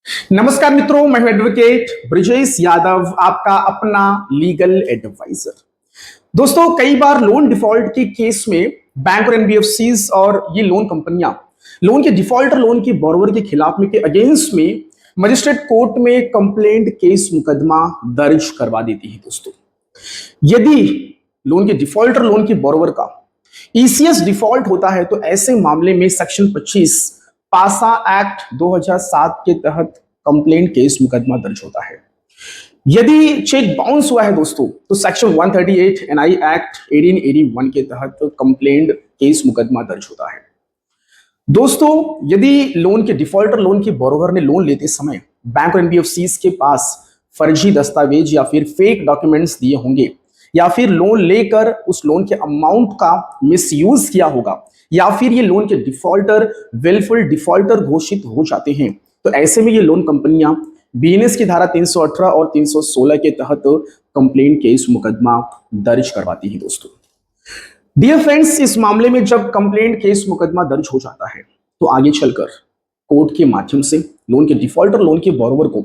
नमस्कार मित्रों, मैं हूं एडवोकेट ब्रिजेश यादव, आपका अपना लीगल एडवाइजर। दोस्तों, कई बार लोन डिफॉल्ट के केस में बैंक और एनबीएफसीज और ये लोन कंपनियां लोन के डिफॉल्टर लोन के बोरोवर के खिलाफ में के अगेंस्ट में मजिस्ट्रेट कोर्ट में कंप्लेंट केस मुकदमा दर्ज करवा देती है। दोस्तों, यदि लोन के डिफॉल्टर लोन के बोरोवर का ईसीएस डिफॉल्ट होता है तो ऐसे मामले में सेक्शन 25 पासा एक्ट 2007 के तहत कंप्लेंट केस मुकदमा दर्ज होता है। यदि चेक बाउंस हुआ है दोस्तों, तो सेक्शन 138 एनआई एक्ट 1881 के तहत कंप्लेंट केस मुकदमा दर्ज होता है। दोस्तों, यदि लोन के डिफॉल्टर लोन के बोरोवर ने लोन लेते समय बैंक और एनबीएफसीज के पास फर्जी दस्तावेज या फिर फेक डॉक्यूमेंट्स दिए होंगे, या फिर लोन लेकर उस लोन के अमाउंट का मिसयूज किया होगा, या फिर ये लोन के डिफॉल्टर विलफुल डिफॉल्टर घोषित हो जाते हैं, तो ऐसे में ये लोन कंपनियां बीएनएस की धारा 318 और 316 के तहत कंप्लेंट केस मुकदमा दर्ज करवाती है। दोस्तों, डियर फ्रेंड्स, इस मामले में जब कंप्लेंट केस मुकदमा दर्ज हो जाता है तो आगे चलकर कोर्ट के माध्यम से लोन के डिफॉल्टर लोन के बोरोवर को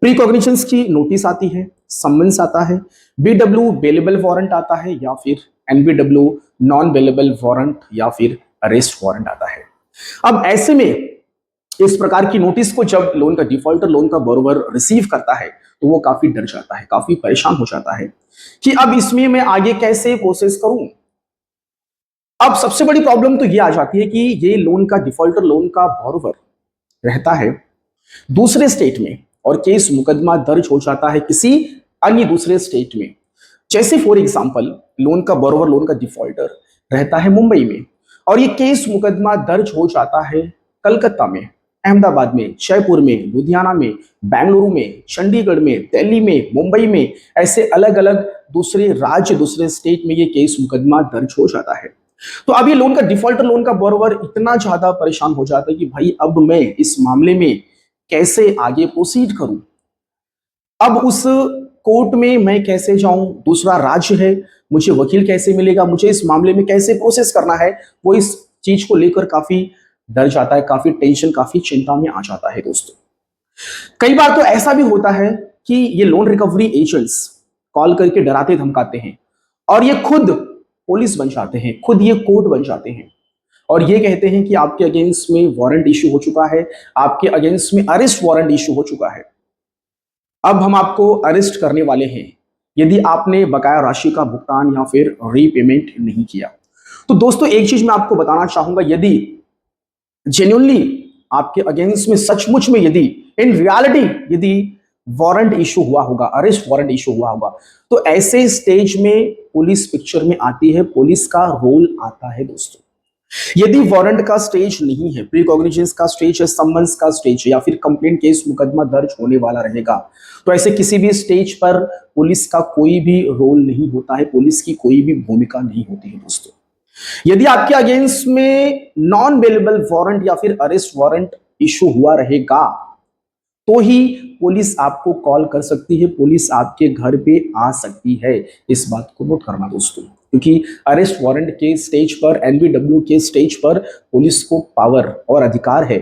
प्रीकॉग्निशंस की नोटिस आती है, सम्मन्स आता है, बीडब्ल्यू बेलेबल वारंट आता है, या फिर एनबीडब्ल्यू नॉन बेलेबल वारंट या फिर अरेस्ट वारंट आता है। अब ऐसे में इस प्रकार की नोटिस को जब लोन का डिफॉल्टर लोन का बोरोवर रिसीव करता है तो वो काफी डर जाता है, काफी परेशान हो जाता है कि अब इसमें मैं आगे कैसे प्रोसेस करूं। अब सबसे बड़ी प्रॉब्लम तो ये आ जाती है कि ये लोन का डिफॉल्टर लोन का बोरोवर रहता है दूसरे स्टेट में और केस मुकदमा दर्ज हो जाता है किसी अन्य दूसरे स्टेट में। जैसे फॉर एग्जांपल, लोन का बोरोवर लोन का डिफॉल्टर रहता है मुंबई में और ये केस मुकदमा दर्ज हो जाता है कलकत्ता में, अहमदाबाद में, जयपुर में, लुधियाना में, बेंगलुरु में, चंडीगढ़ में, दिल्ली में, मुंबई में, ऐसे अलग अलग दूसरे राज्य दूसरे स्टेट में ये केस मुकदमा दर्ज हो जाता है। तो अब ये लोन का डिफॉल्टर लोन का बोरोवर इतना ज्यादा परेशान हो जाता है कि भाई अब मैं इस मामले में कैसे आगे प्रोसीड करूं। अब उस कोर्ट में मैं कैसे जाऊं, दूसरा राज्य है, मुझे वकील कैसे मिलेगा, मुझे इस मामले में कैसे प्रोसेस करना है, वो इस चीज को लेकर काफी डर जाता है, काफी टेंशन, काफी चिंता में आ जाता है। दोस्तों, कई बार तो ऐसा भी होता है कि ये लोन रिकवरी एजेंट्स कॉल करके डराते धमकाते हैं और ये खुद पुलिस बन जाते हैं, खुद ये कोर्ट बन जाते हैं और ये कहते हैं कि आपके अगेंस्ट में वारंट इशू हो चुका है, आपके अगेंस्ट में अरेस्ट वारंट इशू हो चुका है, अब हम आपको अरेस्ट करने वाले हैं यदि आपने बकाया राशि का भुगतान या फिर रीपेमेंट नहीं किया। तो दोस्तों, एक चीज मैं आपको बताना चाहूंगा, यदि जेन्युइनली आपके अगेंस्ट में सचमुच में यदि इन रियलिटी यदि वारंट इशू हुआ होगा, अरेस्ट वारंट इशू हुआ होगा, तो ऐसे स्टेज में पुलिस पिक्चर में आती है, पुलिस का रोल आता है। दोस्तों, यदि वारंट का स्टेज नहीं है, प्रीकॉग्निशंस का स्टेज है, सम्मन्स का स्टेज है, या फिर कंप्लेंट केस मुकदमा दर्ज होने वाला रहेगा, तो ऐसे किसी भी स्टेज पर पुलिस का कोई भी रोल नहीं होता है, पुलिस की कोई भी भूमिका नहीं होती है। दोस्तों, यदि आपके अगेंस्ट में नॉन बेलेबल वारंट या फिर अरेस्ट वारंट इशू हुआ रहेगा तो ही पुलिस आपको कॉल कर सकती है, पुलिस आपके घर पे आ सकती है। इस बात को नोट करना दोस्तों, क्योंकि अरेस्ट वारंट के स्टेज पर, एनबीडब्ल्यू के स्टेज पर पुलिस को पावर और अधिकार है,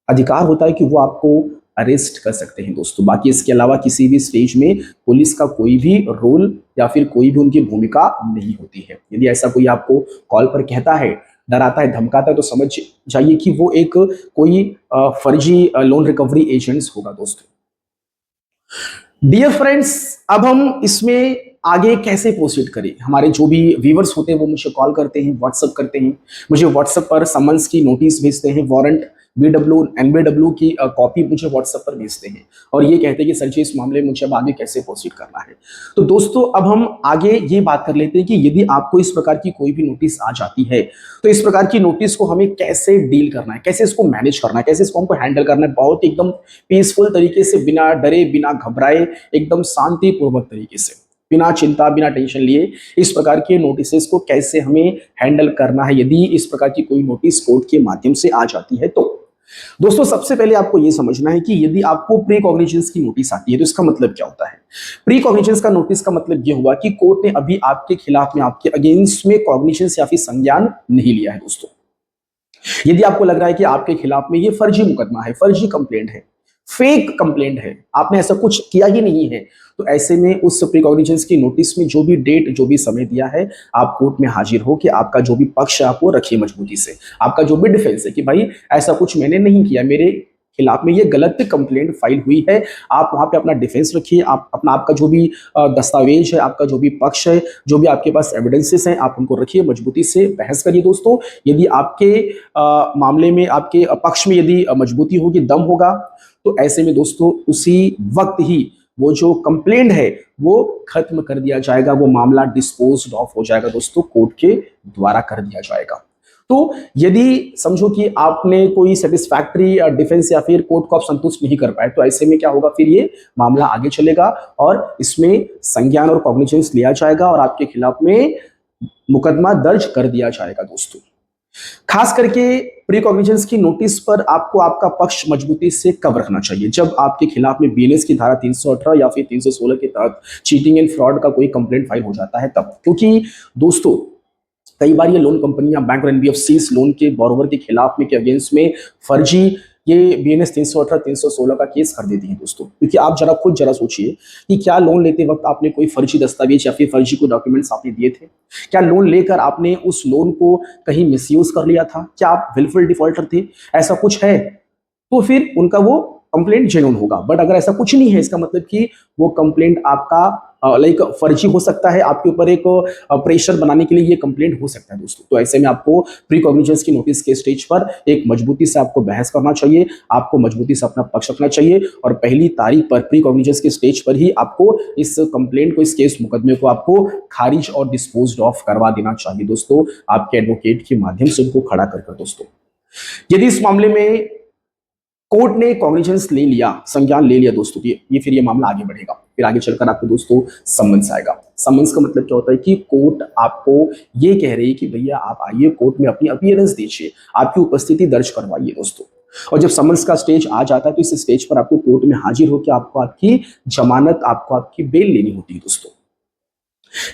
अधिकार होता है कि वो आपको अरेस्ट कर सकते हैं। दोस्तों, बाकी इसके अलावा किसी भी स्टेज में पुलिस का कोई भी रोल या फिर कोई भी उनकी भूमिका नहीं होती है। यदि ऐसा कोई आपको कॉल पर कहता है, डराता है, धमकाता है, तो समझ जाइए कि वो एक कोई फर्जी लोन रिकवरी एजेंट्स होगा। दोस्तों, डियर फ्रेंड्स, अब हम इसमें आगे कैसे प्रोसीड करें। हमारे जो भी व्यूवर्स होते हैं वो मुझे कॉल करते हैं, व्हाट्सअप करते हैं, मुझे व्हाट्सअप पर समन्स की नोटिस भेजते हैं, वारंट बीडब्ल्यू एनबीडब्ल्यू की कॉपी मुझे व्हाट्सएप पर भेजते हैं और ये कहते हैं कि सर जी, इस मामले में मुझे अब आगे कैसे प्रोसीड करना है। तो दोस्तों, अब हम आगे ये बात कर लेते हैं कि यदि आपको इस प्रकार की कोई भी नोटिस आ जाती है तो इस प्रकार की नोटिस को हमें कैसे डील करना है, कैसे इसको मैनेज करना है, कैसे इसको हमको हैंडल करना है, बहुत एकदम पीसफुल तरीके से, बिना डरे, बिना घबराए, एकदम शांतिपूर्वक तरीके से, बिना चिंता, बिना टेंशन लिए इस प्रकार के नोटिसेस को कैसे हमें हैंडल करना है यदि इस प्रकार की कोई नोटिस कोर्ट के माध्यम से आ जाती है। तो दोस्तों, सबसे पहले आपको यह समझना है कि यदि आपको प्री कॉग्निशंस की नोटिस आती है तो इसका मतलब क्या होता है। प्री कॉग्निशंस का नोटिस का मतलब यह हुआ कि कोर्ट ने अभी आपके खिलाफ में, आपके अगेंस्ट में कॉग्निशंस या फिर संज्ञान नहीं लिया है। दोस्तों, यदि आपको लग रहा है कि आपके खिलाफ में ये फर्जी मुकदमा है, फर्जी कंप्लेंट है, फेक कंप्लेंट है, आपने ऐसा कुछ किया ही नहीं है, तो ऐसे में उस प्रिकॉग्निजेंस की नोटिस में जो भी डेट, जो भी समय दिया है, आप कोर्ट में हाजिर हो कि आपका जो भी पक्ष है आप वो रखिए मजबूती से। आपका जो भी डिफेंस है कि भाई ऐसा कुछ मैंने नहीं किया, मेरे खिलाफ में ये गलत कंप्लेंट फाइल हुई है, आप वहां पे अपना डिफेंस रखिए। आप अपना आपका जो भी दस्तावेज है, आपका जो भी पक्ष है, जो भी आपके पास एविडेंसेस हैं, आप उनको रखिए, मजबूती से बहस करिए दोस्तों। यदि आपके मामले में, आपके पक्ष में यदि मजबूती होगी, दम होगा, तो ऐसे में दोस्तों उसी वक्त ही वो जो कंप्लेंट है वो खत्म कर दिया जाएगा, वो मामला डिस्पोज्ड ऑफ हो जाएगा दोस्तों, कोर्ट के द्वारा कर दिया जाएगा। तो यदि समझो कि आपने कोई सेटिस्फैक्ट्री डिफेंस या फिर कोर्ट को आप संतुष्ट नहीं कर पाए, तो ऐसे में क्या होगा, फिर ये मामला आगे चलेगा और इसमें संज्ञान और कॉग्निजेंस लिया जाएगा और आपके खिलाफ में मुकदमा दर्ज कर दिया जाएगा दोस्तों। खास करके प्री कॉग्निजेंस की नोटिस पर आपको आपका पक्ष मजबूती से कब रखना चाहिए, जब आपके खिलाफ में बीएनएस की धारा 318 या फिर 316 के तहत चीटिंग एंड फ्रॉड का कोई कंप्लेंट फाइल हो जाता है तब। क्योंकि दोस्तों कई बार ये लोन कंपनियां, बैंक और एनबीएफसी लोन के बोरोवर के खिलाफ में के अगेंस्ट में फर्जी ये बीएनएस 318 316 का केस कर देती है दोस्तों। क्योंकि आप जरा सोचिए कि क्या लोन लेते वक्त आपने कोई फर्जी दस्तावेज या फिर फर्जी कोई डॉक्यूमेंट्स आपने दिए थे? क्या लोन लेकर आपने उस लोन को कहीं मिसयूज कर लिया था? क्या आप विलफुल डिफॉल्टर थे? ऐसा कुछ है तो फिर उनका वो कंप्लेंट जेन्युइन होगा। बट अगर ऐसा कुछ नहीं है, इसका मतलब कि वो कंप्लेंट आपका लाइक फर्जी हो सकता है, आपके ऊपर एक प्रेशर बनाने के लिए ये कंप्लेंट हो सकता है दोस्तों। तो ऐसे में आपको प्री कॉग्निजेंस की नोटिस के स्टेज पर एक मजबूती से आपको बहस करना चाहिए, आपको मजबूती से अपना पक्ष रखना चाहिए और पहली तारीख पर प्री कॉग्निजेंस के स्टेज पर ही आपको इस कंप्लेंट को, इस केस मुकदमे को आपको खारिज और डिस्पोज्ड ऑफ करवा देना चाहिए दोस्तों, आपके एडवोकेट के माध्यम से उनको खड़ा कर दोस्तों। यदि इस मामले में कोर्ट ने कॉग्निजेंस ले लिया, संज्ञान ले लिया दोस्तों, ये फिर ये मामला आगे बढ़ेगा। फिर आगे चलकर आपको दोस्तों सम्मन्स आएगा। सम्मन्स का मतलब क्या होता है कि कोर्ट आपको ये कह रही है कि भैया आप आइए कोर्ट में, अपनी अपीयरेंस दीजिए, आपकी उपस्थिति दर्ज करवाइए दोस्तों। और जब सम्मन्स का स्टेज आ जाता है तो इस स्टेज पर आपको कोर्ट में हाजिर होकर आपको आपकी जमानत, आपको आपकी बेल लेनी होती है दोस्तों।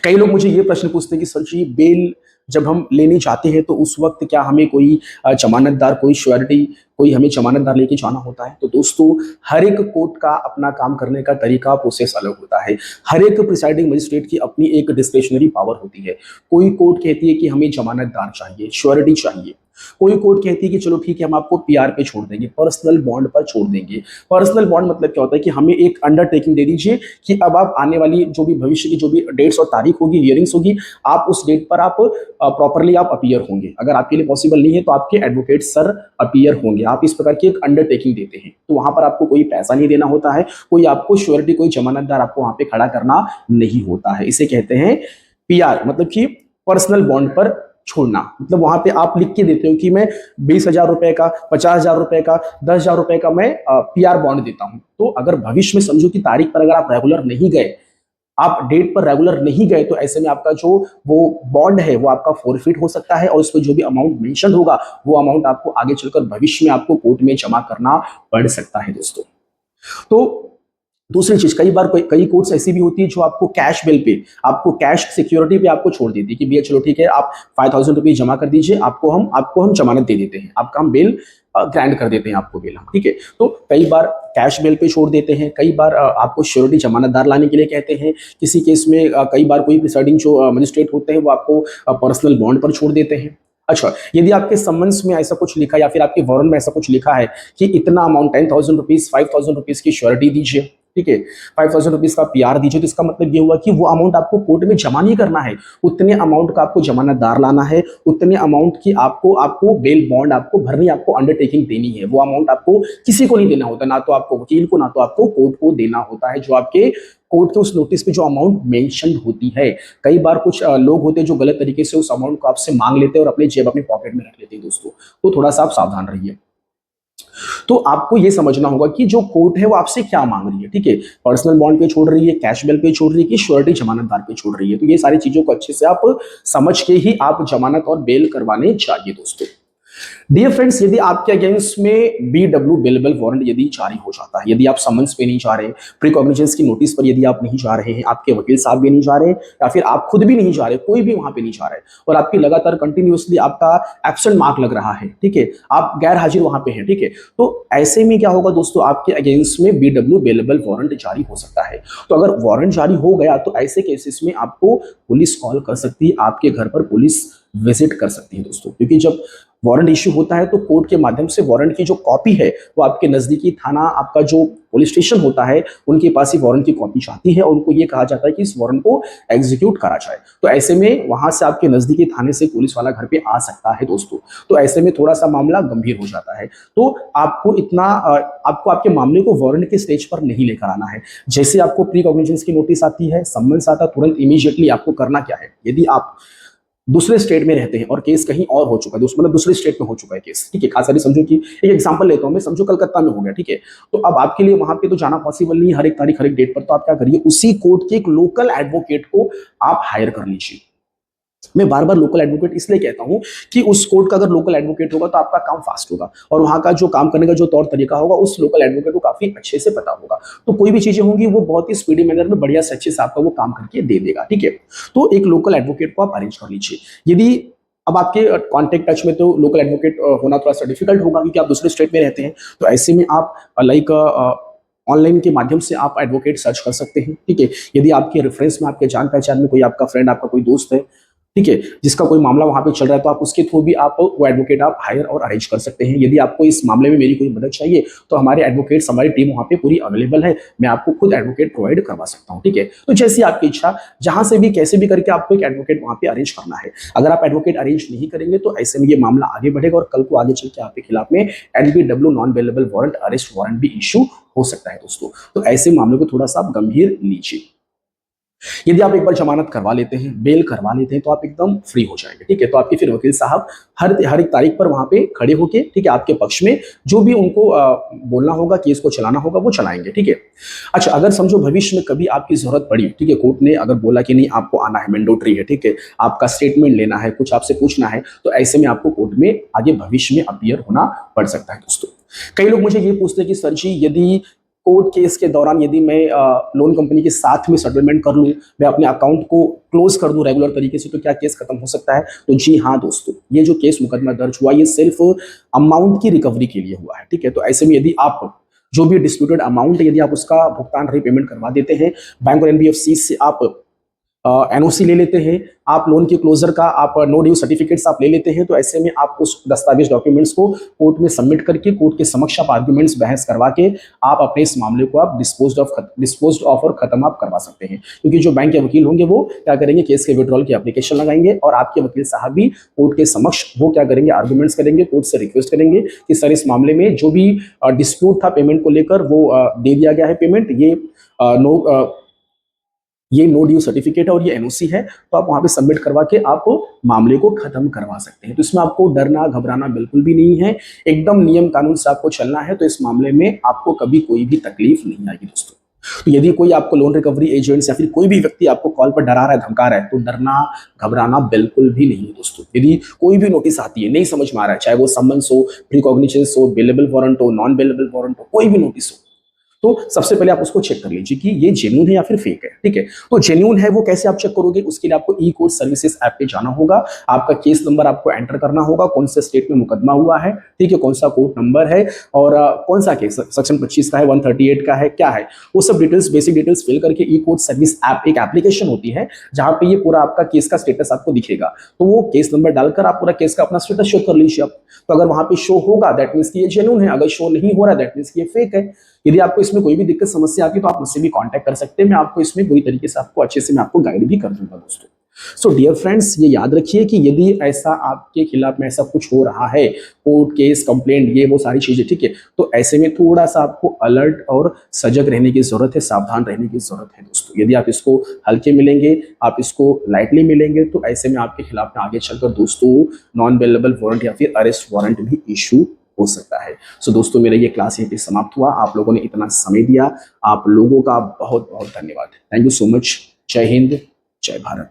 कई लोग मुझे ये प्रश्न पूछते हैं कि सर जी, बेल जब हम लेने जाते हैं तो उस वक्त क्या हमें कोई जमानतदार, कोई श्योरिटी, कोई हमें जमानतदार लेके जाना होता है? तो दोस्तों हर एक कोर्ट का अपना काम करने का तरीका, प्रोसेस अलग होता है। हर एक प्रिसाइडिंग मजिस्ट्रेट की अपनी एक डिस्क्रिशनरी पावर होती है। कोई कोर्ट कहती है कि हमें जमानतदार चाहिए, श्योरिटी चाहिए। कोई कोर्ट कहती है कि चलो ठीक है, हम आपको पीआर पे छोड़ देंगे, पर्सनल बॉन्ड पर छोड़ देंगे। पर्सनल बॉन्ड मतलब क्या होता है कि हमें एक अंडरटेकिंग दे दीजिए कि अब आप आने वाली जो भी भविष्य की जो भी डेट्स और तारीख होगी, हियरिंग्स होगी, आप उस डेट पर आप प्रॉपरली आप अपीयर होंगे। अगर आपके लिए पॉसिबल नहीं है तो आपके एडवोकेट सर अपीयर होंगे। आप इस प्रकार की एक अंडरटेकिंग देते हैं, तो वहां पर आपको कोई पैसा नहीं देना होता है, कोई आपको श्योरिटी, कोई जमानतदार आपको वहां पे खड़ा करना नहीं होता है। इसे कहते हैं पीआर, मतलब कि पर्सनल बॉन्ड पर छोड़ना। मतलब वहां पे आप लिख के देते हो कि मैं 20,000 रुपए का, 50,000 रुपए का, 10,000 रुपए का मैं पीआर बॉन्ड देता हूं। तो अगर भविष्य में समझो कि तारीख पर अगर आप रेगुलर नहीं गए, आप डेट पर रेगुलर नहीं गए, तो ऐसे में आपका जो वो बॉन्ड है वो आपका फोरफिट हो सकता है और उसमें जो भी अमाउंट मेंशन होगा वो अमाउंट आपको आगे चलकर भविष्य में आपको कोर्ट में जमा करना पड़ सकता है दोस्तों। तो दूसरी चीज, कई बार कई कोर्ट्स ऐसी भी होती है जो आपको कैश बिल पे, आपको कैश सिक्योरिटी पे आपको छोड़ देती है कि भैया चलो ठीक है, आप 5,000 रुपये जमा कर दीजिए, आपको हम जमानत दे देते हैं, आपका हम बेल ग्रांट कर देते हैं, आपको बेल हम, ठीक है। तो कई बार कैश बेल पे छोड़ देते हैं, कई बार आपको श्योरिटी जमानतदार लाने के लिए कहते हैं। किसी केस में कई बार कोई प्रिसाइडिंग जो मजिस्ट्रेट होते हैं वो आपको पर्सनल बॉन्ड पर छोड़ देते हैं। अच्छा, यदि आपके सम्मन्स में ऐसा कुछ लिखा या फिर आपके वारंट में ऐसा कुछ लिखा है कि इतना अमाउंट 10,000 रुपीज, 5,000 रुपीज की श्योरिटी दीजिए, ठीक है, 5,000 रुपीज का पीआर दीजिए, तो इसका मतलब ये हुआ कि वो अमाउंट आपको कोर्ट में जमा नहीं करना है, उतने अमाउंट का आपको जमानतदार लाना है, उतने अमाउंट की आपको बेल बॉन्ड आपको भरनी, आपको अंडरटेकिंग देनी है। वो अमाउंट आपको किसी को नहीं देना होता, ना तो आपको वकील को, ना तो आपको कोर्ट को देना होता है, जो आपके कोर्ट के उस नोटिस पे जो अमाउंट मेंशन होती है। कई बार कुछ लोग होते हैं जो गलत तरीके से उस अमाउंट को आपसे मांग लेते हैं और अपने जेब, अपने पॉकेट में रख लेते हैं दोस्तों। तो थोड़ा सा आप सावधान रहिए। तो आपको यह समझना होगा कि जो कोर्ट है वो आपसे क्या मांग रही है, ठीक है, पर्सनल बॉन्ड पे छोड़ रही है, कैश बेल पे छोड़ रही है, कि श्योरिटी जमानतदार पे छोड़ रही है। तो ये सारी चीजों को अच्छे से आप समझ के ही आप जमानत और बेल करवाने चाहिए दोस्तों। डियर फ्रेंड्स, यदि आपके अगेंस्ट में BW बेलेबल वारंट यदि जारी हो जाता है, यदि आप समन्स पे नहीं जा रहे, प्रीकॉग्निजेंस की नोटिस पर यदि आप नहीं जा रहे हैं, आपके वकील साहब भी नहीं जा रहे, या फिर आप खुद भी नहीं जा रहे, कोई भी वहां पे नहीं जा रहे, और आपकी लगातार कंटिन्यूअसली आपका एब्सेंट मार्क लग रहा है, ठीक है, आप गैर हाजिर वहां पे हैं, ठीक है, तो ऐसे में क्या होगा दोस्तों, आपके अगेंस्ट में BW बेलेबल वारंट जारी हो सकता है। तो अगर वारंट जारी हो गया तो ऐसे केसेस में आपको पुलिस कॉल कर सकती है, आपके घर पर पुलिस विजिट कर सकती है दोस्तों, क्योंकि जब वारंट इश्यू होता है तो कोर्ट के माध्यम से वारंट की जो कॉपी है वो आपके नजदीकी थाना, आपका जो पुलिस स्टेशन होता है, उनके पास ही वारंट की कॉपी जाती है और उनको ये कहा जाता है कि इस वारंट को एग्जीक्यूट करा जाए। तो ऐसे में वहां से आपके नजदीकी थाने से पुलिस वाला घर पे आ सकता है दोस्तों। तो ऐसे में थोड़ा सा मामला गंभीर हो जाता है। तो आपको आपको आपके मामले को वारंट के स्टेज पर नहीं लेकर आना है। जैसे आपको प्री कॉग्निजेंस की नोटिस आती है, सम्मन्स आता है, तुरंत इमीडिएटली आपको करना क्या है, यदि आप दूसरे स्टेट में रहते हैं और केस कहीं और हो चुका है, मतलब दूसरे स्टेट में हो चुका है केस, ठीक है, खास करके समझो कि एक एग्जांपल लेता हूं मैं, समझो कलकत्ता में हो गया, ठीक है, तो अब आपके लिए वहां पे तो जाना पॉसिबल नहीं, हर एक तारीख हर एक डेट पर, तो आप क्या करिए, उसी कोर्ट के एक लोकल एडवोकेट को आप हायर कर लीजिए। मैं बार बार लोकल एडवोकेट इसलिए कहता हूं कि उस कोर्ट का अगर लोकल एडवोकेट होगा तो आपका काम फास्ट होगा, और वहां का जो काम करने का जो तौर तरीका होगा उस लोकल एडवोकेट को काफी अच्छे से पता होगा, तो कोई भी चीजें होंगी वो बहुत ही स्पीडी मैनर में बढ़िया से अच्छे से आपका वो काम करके दे देगा, ठीक है। तो एक लोकल एडवोकेट को आप अरेंज कर लीजिए। यदि अब आपके कांटेक्ट टच में तो लोकल एडवोकेट होना थोड़ा सा डिफिकल्ट होगा क्योंकि आप दूसरे स्टेट में रहते हैं, तो ऐसे में आप लाइक ऑनलाइन के माध्यम से आप एडवोकेट सर्च कर सकते हैं, ठीक है। यदि आपके रेफरेंस में, आपके जान पहचान में कोई आपका फ्रेंड, आपका कोई दोस्त है, ठीक है, जिसका कोई मामला वहां पे चल रहा है, तो आप उसके थ्रू भी आप वो एडवोकेट आप हायर और अरेंज कर सकते हैं। यदि आपको इस मामले में मेरी कोई मदद चाहिए तो हमारे एडवोकेट्स, हमारी टीम वहां पे पूरी अवेलेबल है, मैं आपको खुद एडवोकेट प्रोवाइड करवा सकता हूं, ठीक है। तो जैसी आपकी इच्छा, जहां से भी कैसे भी करके आपको एक एडवोकेट वहां पे अरेंज करना है। अगर आप एडवोकेट अरेंज नहीं करेंगे तो ऐसे में ये मामला आगे बढ़ेगा और कल को आगे चल के आपके खिलाफ में NBW non bailable warrant, arrest warrant भी इशू हो सकता है दोस्तों। तो ऐसे मामले को थोड़ा सा आप गंभीर लीजिए। यदि आप एक बार जमानत करवा लेते हैं, बेल करवा लेते हैं, तो आप एकदम फ्री हो जाएंगे, ठीक है। तो आपके फिर वकील साहब हर एक तारीख पर वहां पे खड़े होके, ठीक है, आपके पक्ष में जो भी उनको बोलना होगा, केस को चलाना होगा, वो चलाएंगे, ठीक है। अच्छा, अगर समझो भविष्य में कभी आपकी जरूरत पड़ी, ठीक है, कोर्ट ने अगर बोला कि नहीं आपको आना है, मैंडेटरी है, ठीक है, आपका स्टेटमेंट लेना है, कुछ आपसे पूछना है, तो ऐसे में आपको कोर्ट में आगे भविष्य में अपीयर होना पड़ सकता है दोस्तों। कई लोग मुझे ये पूछते हैं कि सर जी, यदि कोर्ट केस के दौरान यदि मैं लोन कंपनी के साथ में सेटलमेंट कर लूं, मैं अपने अकाउंट को क्लोज कर दूं रेगुलर तरीके से, तो क्या केस खत्म हो सकता है? तो जी हाँ दोस्तों, ये जो केस मुकदमा दर्ज हुआ ये सिर्फ अमाउंट की रिकवरी के लिए हुआ है, ठीक है। तो ऐसे में यदि आप जो भी डिस्प्यूटेड अमाउंट, यदि आप उसका भुगतान रीपेमेंट करवा देते हैं, बैंक और NBFC से आप NOC ले लेते हैं, आप लोन के क्लोजर का आप नो ड्यू सर्टिफिकेट्स आप ले लेते हैं, तो ऐसे में आप उस दस्तावेज डॉक्यूमेंट्स को कोर्ट में सबमिट करके कोर्ट के समक्ष आप आर्गुमेंट्स बहस करवा के आप अपने इस मामले को आप डिस्पोज्ड ऑफ और खत्म आप करवा सकते हैं। क्योंकि जो बैंक के वकील होंगे वो क्या करेंगे, केस के विड्रॉल की एप्लीकेशन लगाएंगे और आपके वकील साहब भी कोर्ट के समक्ष वो क्या करेंगे, आर्गुमेंट्स करेंगे, कोर्ट से रिक्वेस्ट करेंगे कि सर इस मामले में जो भी डिस्प्यूट था पेमेंट को लेकर वो दे दिया गया है पेमेंट, ये नो ड्यू सर्टिफिकेट है और ये NOC है, तो आप वहां पे सबमिट करवा के आप मामले को खत्म करवा सकते हैं। तो इसमें आपको डरना घबराना बिल्कुल भी नहीं है, एकदम नियम कानून से आपको चलना है, तो इस मामले में आपको कभी कोई भी तकलीफ नहीं आएगी दोस्तों। तो यदि कोई आपको लोन रिकवरी एजेंट्स या फिर कोई भी व्यक्ति आपको कॉल पर डरा रहा है, धमका रहा है, तो डरना घबराना बिल्कुल भी नहीं है दोस्तों। यदि कोई भी नोटिस आती है, नहीं समझ में आ रहा है, चाहे वो समन्स हो, प्रीकॉग्निजेंस हो, बेलेबल वारंट हो, नॉन बेलेबल वारंट हो, कोई भी नोटिस हो, तो सबसे पहले आप उसको चेक कर लीजिए कि ये जेन्युइन है या फिर फेक है, ठीक है। तो जेन्युइन है वो कैसे आप चेक करोगे, उसके लिए आपको ई कोर्ट सर्विसेज ऐप पे जाना होगा, आपका केस नंबर आपको एंटर करना होगा, कौन से स्टेट में मुकदमा हुआ है, ठीक है, कौन सा कोर्ट नंबर है और कौन सा केस सेक्शन 25 का है, 138 का है, क्या है, वो सब डिटेल्स, बेसिक डिटेल्स फिल करके ई कोर्ट सर्विस ऐप एक एप्लीकेशन होती है जहां पे ये पूरा आपका केस का स्टेटस आपको दिखेगा। तो वो केस नंबर डालकर आप पूरा केस का अपना स्टेटस शो कर लीजिए आप। तो अगर वहां पे शो होगा दैट मीन्स कि ये जेन्युइन है, अगर शो नहीं हो रहा दैट मीन्स कि ये फेक है। यदि आपको इसमें कोई भी दिक्कत समस्या आती है तो आप मुझसे भी कांटेक्ट कर सकते हैं, मैं आपको इसमें पूरी तरीके से आपको अच्छे से मैं आपको गाइड भी कर दूंगा दोस्तों। सो डियर फ्रेंड्स, ये याद रखिए कि यदि ऐसा आपके खिलाफ में ऐसा कुछ हो रहा है, कोर्ट केस कंप्लेंट ये वो सारी चीजें, ठीक है, तो ऐसे में थोड़ा सा आपको अलर्ट और सजग रहने की जरूरत है, सावधान रहने की जरूरत है दोस्तों। यदि आप इसको हल्के मिलेंगे, आप इसको लाइटली मिलेंगे, तो ऐसे में आपके खिलाफ में आगे चलकर दोस्तों नॉन बेलेबल वारंट या फिर अरेस्ट वारंट भी इशू हो सकता है। सो दोस्तों, मेरा ये क्लास यहीं पे समाप्त हुआ। आप लोगों ने इतना समय दिया, आप लोगों का बहुत बहुत धन्यवाद। Thank you so much. जय हिंद, जय भारत।